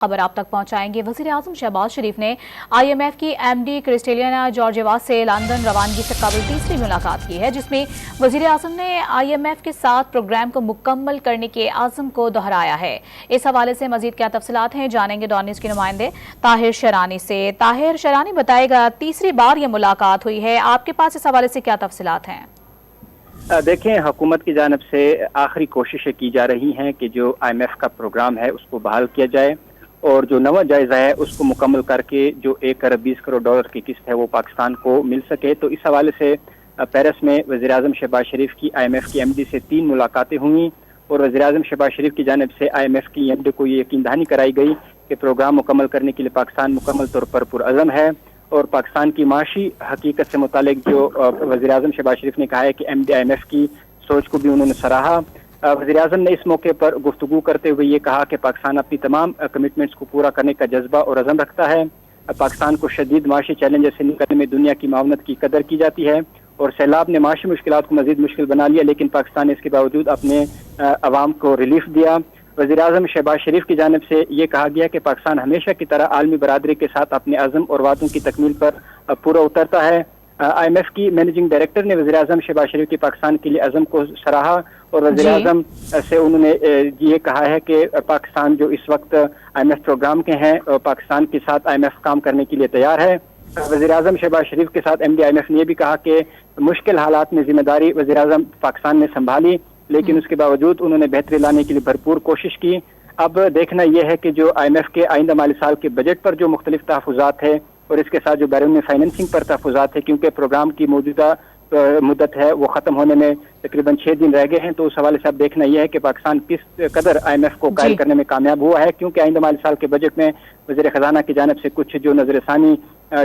خبر آپ تک پہنچائیں گے۔ وزیر اعظم شہباز شریف نے IMF کی MD کرسٹیلینا جارجیوا سے لندن روانگی سے قبل تیسری ملاقات کی ہے، جس میں وزیر اعظم نے IMF کے ساتھ پروگرام کو مکمل کرنے کے عزم کو دہرایا ہے۔ اس حوالے سے مزید کیا تفصیلات ہیں جانیں گے ڈان نیوز کے نمائندے طاہر شرانی سے۔ طاہر شرانی، بتائے گا تیسری بار یہ ملاقات ہوئی ہے، آپ کے پاس اس حوالے سے کیا تفصیلات ہیں؟ دیکھیں، حکومت کی جانب سے آخری کوششیں کی جا رہی ہیں کہ جو IMF کا پروگرام ہے اس کو بحال کیا جائے اور جو نواں جائزہ ہے اس کو مکمل کر کے جو 1 ارب 20 کروڑ ڈالر کی قسط ہے وہ پاکستان کو مل سکے۔ تو اس حوالے سے پیرس میں وزیر اعظم شہباز شریف کی IMF کی MD سے 3 ملاقاتیں ہوئیں اور وزیر اعظم شہباز شریف کی جانب سے IMF کی MD کو یہ یقین دہانی کرائی گئی کہ پروگرام مکمل کرنے کے لیے پاکستان مکمل طور پر پرعزم ہے، اور پاکستان کی معاشی حقیقت سے متعلق جو وزیر اعظم شہباز شریف نے کہا ہے کہ MD IMF کی سوچ کو بھی انہوں نے سراہا۔ وزیر اعظم نے اس موقع پر گفتگو کرتے ہوئے یہ کہا کہ پاکستان اپنی تمام کمٹمنٹس کو پورا کرنے کا جذبہ اور عزم رکھتا ہے۔ پاکستان کو شدید معاشی چیلنجز سے نکلنے میں دنیا کی معاونت کی قدر کی جاتی ہے، اور سیلاب نے معاشی مشکلات کو مزید مشکل بنا لیا، لیکن پاکستان نے اس کے باوجود اپنے عوام کو ریلیف دیا۔ وزیر اعظم شہباز شریف کی جانب سے یہ کہا گیا کہ پاکستان ہمیشہ کی طرح عالمی برادری کے ساتھ اپنے عزم اور وعدوں کی تکمیل پر پورا اترتا ہے۔ IMF کی مینیجنگ ڈائریکٹر نے وزیر اعظم شہباز شریف کی پاکستان کے لیے عزم کو سراہا، اور وزیر اعظم سے انہوں نے یہ کہا ہے کہ پاکستان جو اس وقت IMF پروگرام کے ہیں، پاکستان کے ساتھ IMF کام کرنے کے لیے تیار ہے۔ وزیر اعظم شہباز شریف کے ساتھ MD IMF نے یہ بھی کہا کہ مشکل حالات میں ذمہ داری وزیر اعظم پاکستان نے سنبھالی، لیکن اس کے باوجود انہوں نے بہتری لانے کے لیے بھرپور کوشش کی۔ اب دیکھنا یہ ہے کہ جو IMF کے آئندہ مالی سال کے بجٹ پر جو مختلف تحفظات ہیں اور اس کے ساتھ جو بیرونی فائنینسنگ پر تحفظات ہے، کیونکہ پروگرام کی موجودہ مدت ہے وہ ختم ہونے میں تقریباً 6 دن رہ گئے ہیں، تو اس حوالے سے اب دیکھنا یہ ہے کہ پاکستان کس قدر IMF کو قائل کرنے میں کامیاب ہوا ہے، کیونکہ آئندہ مالی سال کے بجٹ میں وزیر خزانہ کی جانب سے کچھ جو نظر ثانی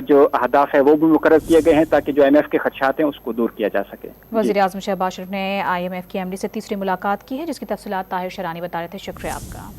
جو اہداف ہے وہ بھی مقرر کیے گئے ہیں تاکہ جو IMF کے خدشات ہیں اس کو دور کیا جا سکے۔ وزیر اعظم شہباز شریف نے IMF کی MD سے تیسری ملاقات کی ہے، جس کی تفصیلات طاہر شرانی بتا رہے تھے۔ شکریہ آپ کا۔